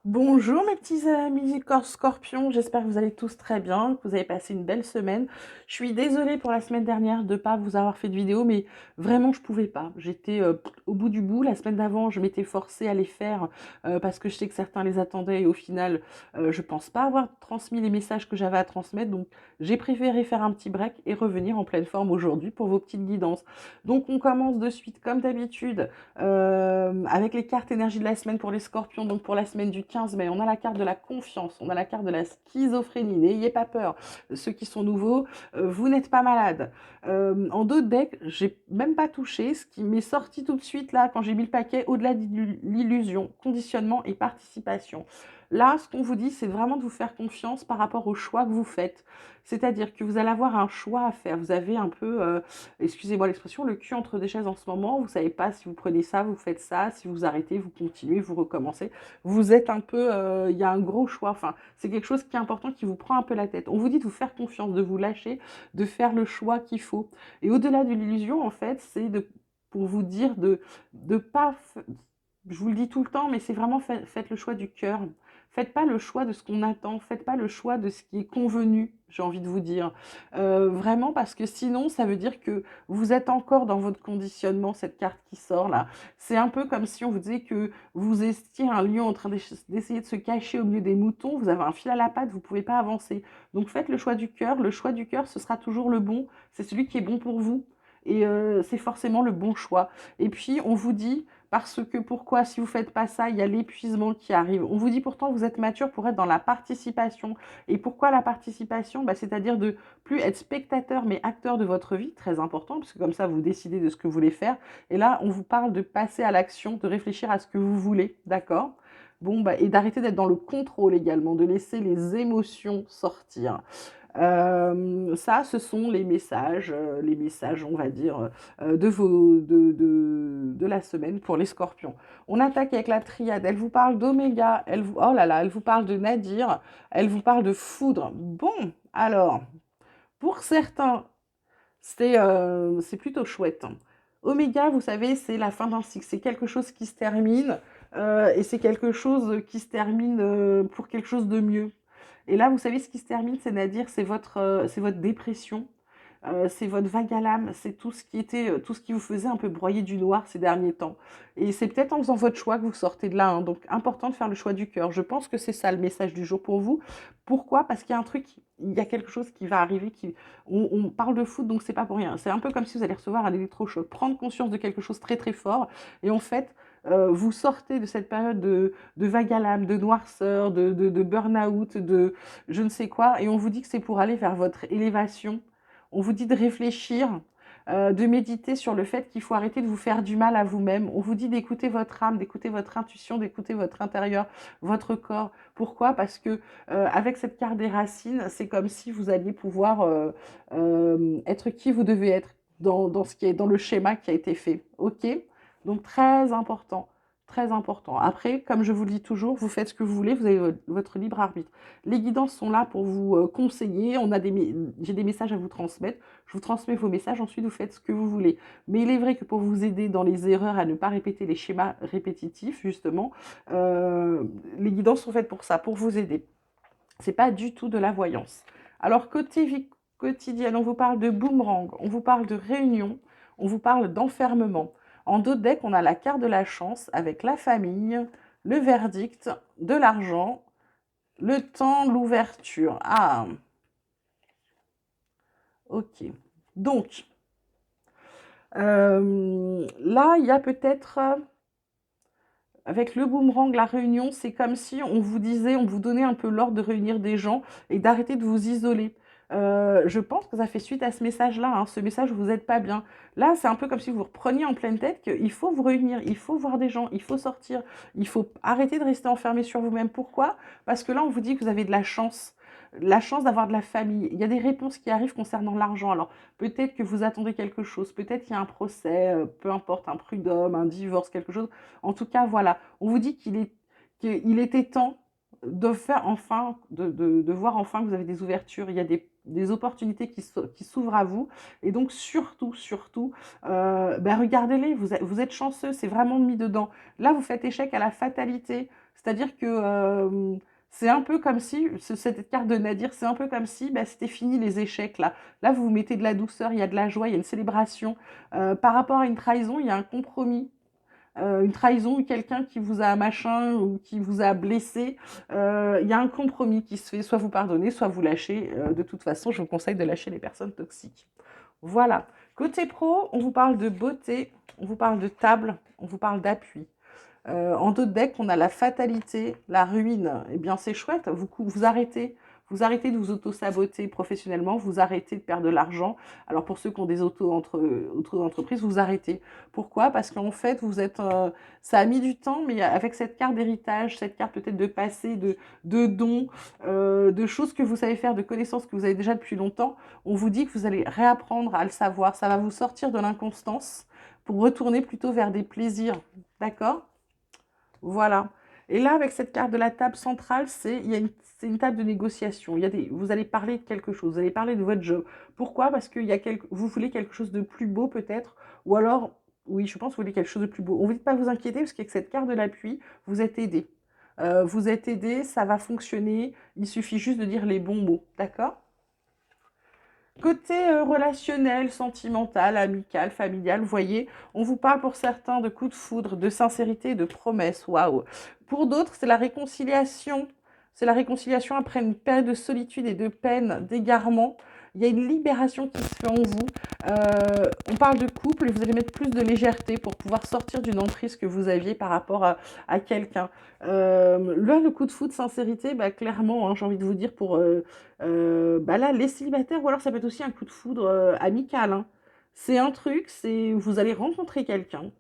Bonjour mes petits amis scorpions, j'espère que vous allez tous très bien, que vous avez passé une belle semaine. Je suis désolée pour la semaine dernière de ne pas vous avoir fait de vidéo, mais vraiment je pouvais pas. J'étais au bout du bout. La semaine d'avant, je m'étais forcée à les faire parce que je sais que certains les attendaient et au final, je pense pas avoir transmis les messages que j'avais à transmettre. Donc j'ai préféré faire un petit break et revenir en pleine forme aujourd'hui pour vos petites guidances. Donc on commence de suite comme d'habitude avec les cartes énergie de la semaine pour les scorpions. Donc pour la semaine du 15 mai, on a la carte de la confiance, on a la carte de la schizophrénie. N'ayez pas peur, ceux qui sont nouveaux, vous n'êtes pas malade. En deux decks, j'ai même pas touché. Ce qui m'est sorti tout de suite là, quand j'ai mis le paquet, au-delà de l'illusion, conditionnement et participation. Là, ce qu'on vous dit, c'est vraiment de vous faire confiance par rapport au choix que vous faites. C'est-à-dire que vous allez avoir un choix à faire. Vous avez un peu, excusez-moi l'expression, le cul entre des chaises en ce moment. Vous savez pas si vous prenez ça, vous faites ça, si vous arrêtez, vous continuez, vous recommencez. Vous êtes un peu, il y a un gros choix. Enfin, c'est quelque chose qui est important, qui vous prend un peu la tête. On vous dit de vous faire confiance, de vous lâcher, de faire le choix qu'il faut. Et au-delà de l'illusion, en fait, c'est de pour vous dire de pas, je vous le dis tout le temps, mais c'est vraiment faites le choix du cœur. Faites pas le choix de ce qu'on attend, faites pas le choix de ce qui est convenu, j'ai envie de vous dire. Vraiment, parce que sinon, ça veut dire que vous êtes encore dans votre conditionnement, cette carte qui sort là. C'est un peu comme si on vous disait que vous étiez un lion en train d'essayer de se cacher au milieu des moutons, vous avez un fil à la patte, vous ne pouvez pas avancer. Donc faites le choix du cœur. Le choix du cœur, ce sera toujours le bon, c'est celui qui est bon pour vous. Et c'est forcément le bon choix. Et puis, on vous dit, parce que pourquoi, si vous ne faites pas ça, il y a l'épuisement qui arrive. On vous dit pourtant, vous êtes mature pour être dans la participation. Et pourquoi la participation? C'est-à-dire de plus être spectateur, mais acteur de votre vie, très important, parce que comme ça, vous décidez de ce que vous voulez faire. Et là, on vous parle de passer à l'action, de réfléchir à ce que vous voulez, d'accord? Bon, et d'arrêter d'être dans le contrôle également, de laisser les émotions sortir. Ça, ce sont les messages, on va dire, de la semaine pour les scorpions. On attaque avec la triade. Elle vous parle d'Oméga. Oh là là, elle vous parle de Nadir. Elle vous parle de foudre. Bon, alors, pour certains, c'est plutôt chouette. Oméga, vous savez, c'est la fin d'un cycle. C'est quelque chose qui se termine et c'est quelque chose qui se termine pour quelque chose de mieux. Et là, vous savez, ce qui se termine, c'est-à-dire, c'est votre dépression, c'est votre vague à l'âme, c'est tout ce qui était, tout ce qui vous faisait un peu broyer du noir ces derniers temps. Et c'est peut-être en faisant votre choix que vous sortez de là, hein. Donc, important de faire le choix du cœur. Je pense que c'est ça le message du jour pour vous. Pourquoi? Parce qu'il y a un truc, il y a quelque chose qui va arriver. On parle de foot, donc c'est pas pour rien. C'est un peu comme si vous allez recevoir un électrochoc, prendre conscience de quelque chose très très fort. Et en fait, vous sortez de cette période de vague à l'âme, de noirceur, de burn-out, de je ne sais quoi, et on vous dit que c'est pour aller vers votre élévation. On vous dit de réfléchir, de méditer sur le fait qu'il faut arrêter de vous faire du mal à vous-même. On vous dit d'écouter votre âme, d'écouter votre intuition, d'écouter votre intérieur, votre corps. Pourquoi? Parce que avec cette carte des racines, c'est comme si vous alliez pouvoir être qui vous devez être dans ce qui est dans le schéma qui a été fait. Ok? Donc très important. Très important. Après, comme je vous le dis toujours, vous faites ce que vous voulez, vous avez votre libre arbitre. Les guidances sont là pour vous conseiller. J'ai des messages à vous transmettre. Je vous transmets vos messages. Ensuite, vous faites ce que vous voulez. Mais il est vrai que pour vous aider dans les erreurs, à ne pas répéter les schémas répétitifs, justement, euh, les guidances sont faites pour ça, pour vous aider. C'est pas du tout de la voyance. Alors, côté vie quotidienne, on vous parle de boomerang, on vous parle de réunion, on vous parle d'enfermement. En dos de deck, on a la carte de la chance avec la famille, le verdict, de l'argent, le temps, l'ouverture. Ah, ok. Donc, là, il y a peut-être, avec le boomerang, la réunion, c'est comme si on vous disait, on vous donnait un peu l'ordre de réunir des gens et d'arrêter de vous isoler. Je pense que ça fait suite à ce message-là, hein, ce message, vous n'êtes pas bien. Là, c'est un peu comme si vous repreniez en pleine tête qu'il faut vous réunir, il faut voir des gens, il faut sortir, il faut arrêter de rester enfermé sur vous-même. Pourquoi? Parce que là, on vous dit que vous avez de la chance d'avoir de la famille. Il y a des réponses qui arrivent concernant l'argent. Alors, peut-être que vous attendez quelque chose, peut-être qu'il y a un procès, peu importe, un prud'homme, un divorce, quelque chose. En tout cas, voilà, on vous dit qu'il était temps de faire enfin, de voir enfin que vous avez des ouvertures, il y a des opportunités qui s'ouvrent à vous. Et donc, surtout, regardez-les, vous êtes chanceux, c'est vraiment mis dedans. Là, vous faites échec à la fatalité. C'est-à-dire que c'est un peu comme si, cette carte de Nadir, c'est un peu comme si bah, c'était fini les échecs là. Là, vous vous mettez de la douceur, il y a de la joie, il y a une célébration. Par rapport à une trahison, il y a un compromis. Une trahison ou quelqu'un qui vous a machin ou qui vous a blessé, il y a un compromis qui se fait, soit vous pardonnez, soit vous lâchez. De toute façon, je vous conseille de lâcher les personnes toxiques. Voilà. Côté pro, on vous parle de beauté, on vous parle de table, on vous parle d'appui. En dos de deck, on a la fatalité, la ruine. Eh bien, c'est chouette, vous arrêtez. Vous arrêtez de vous auto-saboter professionnellement, vous arrêtez de perdre de l'argent. Alors pour ceux qui ont des auto-entreprises, vous arrêtez. Pourquoi? Parce qu'en fait, vous êtes, ça a mis du temps, mais avec cette carte d'héritage, cette carte peut-être de passé, de dons, de choses que vous savez faire, de connaissances que vous avez déjà depuis longtemps, on vous dit que vous allez réapprendre à le savoir. Ça va vous sortir de l'inconstance pour retourner plutôt vers des plaisirs. D'accord? Voilà. Et là, avec cette carte de la table centrale, c'est une table de négociation. Vous allez parler de quelque chose, vous allez parler de votre job. Pourquoi? Parce que vous voulez quelque chose de plus beau peut-être, ou alors, oui, je pense que vous voulez quelque chose de plus beau. On ne vous dit pas vous inquiéter, parce qu'avec cette carte de l'appui, vous êtes aidé. Vous êtes aidé, ça va fonctionner, il suffit juste de dire les bons mots, d'accord? Côté relationnel, sentimental, amical, familial, vous voyez, on vous parle pour certains de coups de foudre, de sincérité, de promesses, waouh. Pour d'autres, c'est la réconciliation. C'est la réconciliation après une période de solitude et de peine, d'égarement. Il y a une libération qui se fait en vous. On parle de couple et vous allez mettre plus de légèreté pour pouvoir sortir d'une emprise que vous aviez par rapport à quelqu'un. Là, le coup de foudre, sincérité, bah, clairement, hein, j'ai envie de vous dire pour bah là, les célibataires, ou alors ça peut être aussi un coup de foudre amical, hein. C'est un truc, c'est vous allez rencontrer quelqu'un.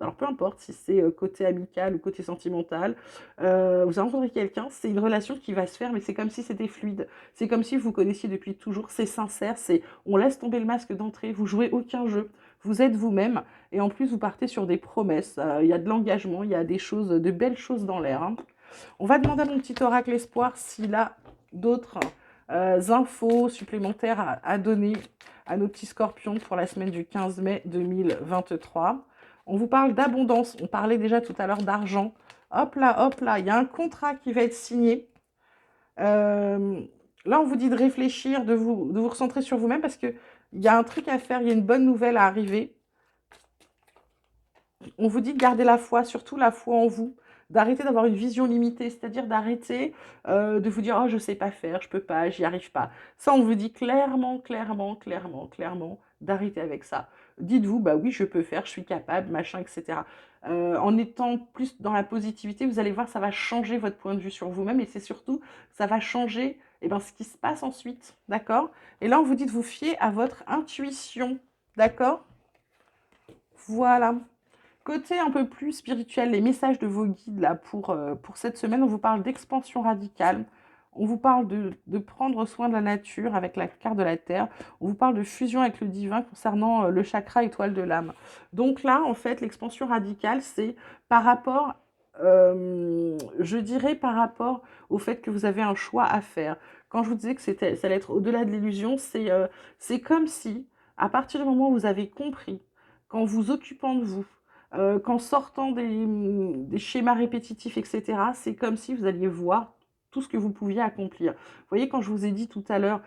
Alors peu importe si c'est côté amical ou côté sentimental, vous allez rencontrer quelqu'un, c'est une relation qui va se faire, mais c'est comme si c'était fluide. C'est comme si vous vous connaissiez depuis toujours, c'est sincère, c'est on laisse tomber le masque d'entrée, vous jouez aucun jeu, vous êtes vous-même, et en plus vous partez sur des promesses. Il y a de l'engagement, il y a des choses, de belles choses dans l'air, hein. On va demander à mon petit oracle espoir s'il a d'autres infos supplémentaires à donner à nos petits scorpions pour la semaine du 15 mai 2023. On vous parle d'abondance, on parlait déjà tout à l'heure d'argent. Hop là, il y a un contrat qui va être signé. Là, on vous dit de réfléchir, de vous recentrer sur vous-même parce qu'il y a un truc à faire, il y a une bonne nouvelle à arriver. On vous dit de garder la foi, surtout la foi en vous, d'arrêter d'avoir une vision limitée, c'est-à-dire d'arrêter de vous dire « Oh, je ne sais pas faire, je ne peux pas, j'y arrive pas ». Ça, on vous dit clairement, d'arrêter avec ça. Dites-vous « Bah oui, je peux faire, je suis capable, machin, etc. » En étant plus dans la positivité, vous allez voir, ça va changer votre point de vue sur vous-même et c'est surtout, ça va changer ce qui se passe ensuite, d'accord? Et là, on vous dit de vous fier à votre intuition, d'accord? Voilà. Côté un peu plus spirituel, les messages de vos guides là pour cette semaine, on vous parle d'expansion radicale, on vous parle de prendre soin de la nature avec la carte de la Terre, on vous parle de fusion avec le divin concernant le chakra étoile de l'âme. Donc là, en fait, l'expansion radicale, c'est par rapport, je dirais par rapport au fait que vous avez un choix à faire. Quand je vous disais que ça allait être au-delà de l'illusion, c'est comme si, à partir du moment où vous avez compris, qu'en vous occupant de vous, qu'en sortant des schémas répétitifs, etc., c'est comme si vous alliez voir tout ce que vous pouviez accomplir. Vous voyez, quand je vous ai dit tout à l'heure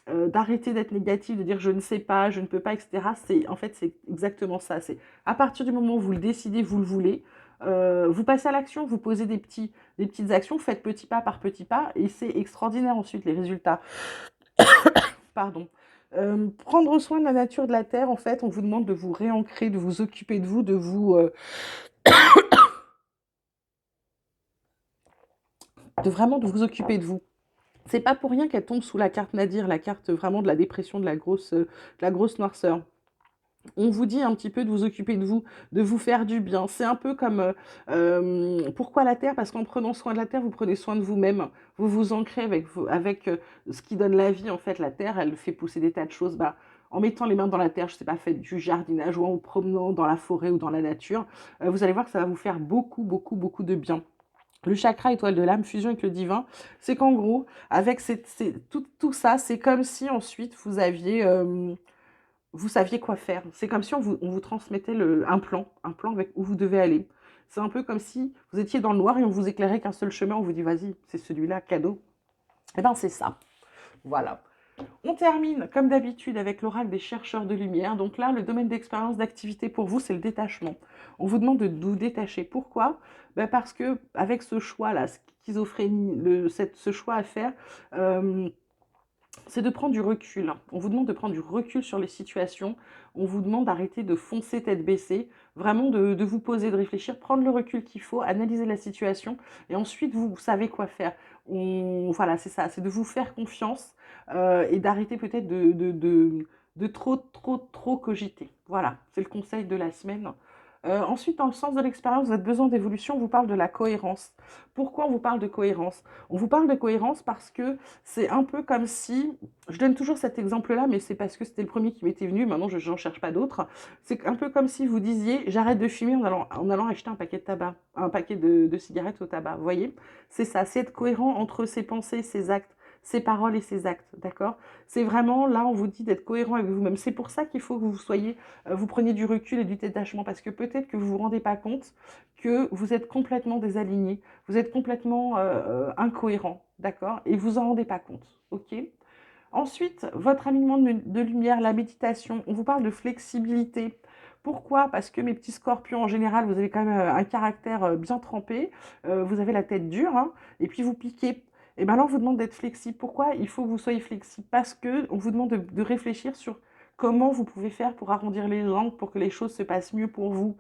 d'arrêter d'être négatif, de dire je ne sais pas, je ne peux pas, etc., en fait, c'est exactement ça. C'est à partir du moment où vous le décidez, vous le voulez, vous passez à l'action, vous posez des petites actions, faites petit pas par petit pas, et c'est extraordinaire ensuite les résultats. Pardon. Prendre soin de la nature, de la terre, en fait, on vous demande de vous réancrer, de vous occuper de vous, de vous occuper de vous. C'est pas pour rien qu'elle tombe sous la carte Nadir, la carte vraiment de la dépression, de la grosse noirceur. On vous dit un petit peu de vous occuper de vous faire du bien. C'est un peu comme pourquoi la terre? Parce qu'en prenant soin de la terre, vous prenez soin de vous-même. Vous vous ancrez avec ce qui donne la vie. En fait, la terre, elle fait pousser des tas de choses. Bah, en mettant les mains dans la terre, je sais pas, faites du jardinage ou en vous promenant dans la forêt ou dans la nature, vous allez voir que ça va vous faire beaucoup de bien. Le chakra étoile de l'âme, fusion avec le divin, c'est qu'en gros, avec tout ça, c'est comme si ensuite vous saviez quoi faire. C'est comme si on vous transmettait un plan avec où vous devez aller. C'est un peu comme si vous étiez dans le noir et on vous éclairait qu'un seul chemin, on vous dit vas-y, c'est celui-là, cadeau. Eh bien, c'est ça. Voilà. On termine, comme d'habitude, avec l'oracle des chercheurs de lumière. Donc là, le domaine d'expérience d'activité pour vous, c'est le détachement. On vous demande de vous détacher. Pourquoi? Ben parce que avec ce choix-là, schizophrénie, ce choix à faire, euh, c'est de prendre du recul. On vous demande de prendre du recul sur les situations. On vous demande d'arrêter de foncer tête baissée, vraiment de vous poser, de réfléchir, prendre le recul qu'il faut, analyser la situation et ensuite vous savez quoi faire. Voilà, c'est ça, c'est de vous faire confiance et d'arrêter peut-être de trop cogiter. Voilà, c'est le conseil de la semaine. Ensuite, dans le sens de l'expérience, votre besoin d'évolution, on vous parle de la cohérence. Pourquoi on vous parle de cohérence? On vous parle de cohérence parce que c'est un peu comme si, je donne toujours cet exemple-là, mais c'est parce que c'était le premier qui m'était venu, maintenant je n'en cherche pas d'autres. C'est un peu comme si vous disiez, j'arrête de fumer en allant acheter un paquet de tabac, un paquet de cigarettes au tabac. Vous voyez? C'est ça, c'est être cohérent entre ses pensées, ses actes, ses paroles et ses actes, d'accord? C'est vraiment, là, on vous dit d'être cohérent avec vous-même. C'est pour ça qu'il faut que vous soyez, vous preniez du recul et du détachement, parce que peut-être que vous ne vous rendez pas compte que vous êtes complètement désaligné, vous êtes complètement incohérent, d'accord? Et vous en rendez pas compte, ok? Ensuite, votre alignement de lumière, la méditation, on vous parle de flexibilité. Pourquoi? Parce que mes petits scorpions, en général, vous avez quand même un caractère bien trempé, vous avez la tête dure, hein, et puis vous piquez. Et bien là, on vous demande d'être flexible. Pourquoi il faut que vous soyez flexible? Parce qu'on vous demande de réfléchir sur comment vous pouvez faire pour arrondir les angles, pour que les choses se passent mieux pour vous.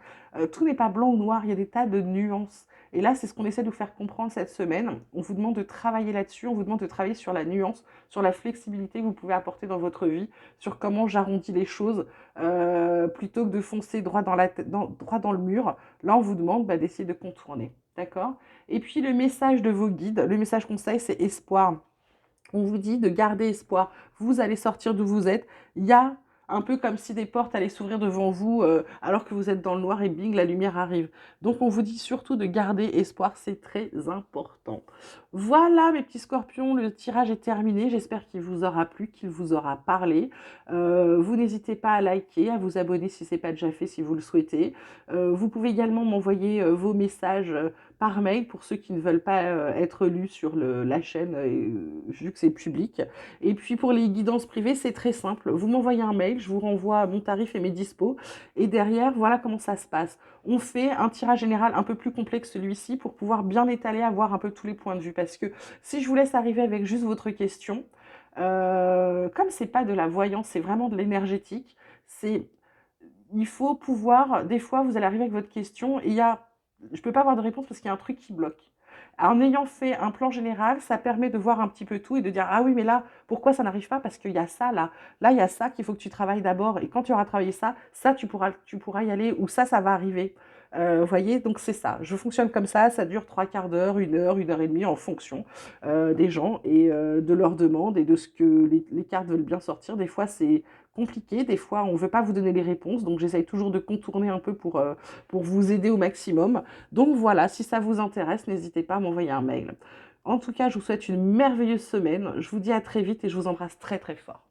Tout n'est pas blanc ou noir, il y a des tas de nuances. Et là, c'est ce qu'on essaie de vous faire comprendre cette semaine. On vous demande de travailler là-dessus, on vous demande de travailler sur la nuance, sur la flexibilité que vous pouvez apporter dans votre vie, sur comment j'arrondis les choses, plutôt que de foncer droit dans le mur. Là, on vous demande d'essayer de contourner. D'accord? Et puis, le message de vos guides, le message conseil, c'est espoir. On vous dit de garder espoir. Vous allez sortir d'où vous êtes. Il y a un peu comme si des portes allaient s'ouvrir devant vous alors que vous êtes dans le noir et bing, la lumière arrive. Donc on vous dit surtout de garder espoir, c'est très important. Voilà mes petits scorpions, le tirage est terminé. J'espère qu'il vous aura plu, qu'il vous aura parlé. Vous n'hésitez pas à liker, à vous abonner si ce n'est pas déjà fait, si vous le souhaitez. Vous pouvez également m'envoyer vos messages par mail pour ceux qui ne veulent pas être lus sur la chaîne, vu que c'est public. Et puis pour les guidances privées, c'est très simple. Vous m'envoyez un mail, je vous renvoie mon tarif et mes dispos. Et derrière, voilà comment ça se passe. On fait un tirage général un peu plus complexe que celui-ci pour pouvoir bien étaler, avoir un peu tous les points de vue. Parce que si je vous laisse arriver avec juste votre question, comme c'est pas de la voyance, c'est vraiment de l'énergétique, il faut pouvoir, des fois, vous allez arriver avec votre question et je ne peux pas avoir de réponse parce qu'il y a un truc qui bloque. En ayant fait un plan général, ça permet de voir un petit peu tout et de dire ah oui mais là pourquoi ça n'arrive pas parce qu'il y a ça là il y a ça qu'il faut que tu travailles d'abord et quand tu auras travaillé ça tu pourras y aller ou ça va arriver. Vous voyez, donc c'est ça. Je fonctionne comme ça dure 3/4 d'heure, 1 heure et demie en fonction des gens et de leurs demandes et de ce que les cartes veulent bien sortir. Des fois c'est compliqué, des fois on ne veut pas vous donner les réponses, donc j'essaye toujours de contourner un peu pour vous aider au maximum. Donc voilà, si ça vous intéresse, n'hésitez pas à m'envoyer un mail. En tout cas, je vous souhaite une merveilleuse semaine, je vous dis à très vite et je vous embrasse très très fort.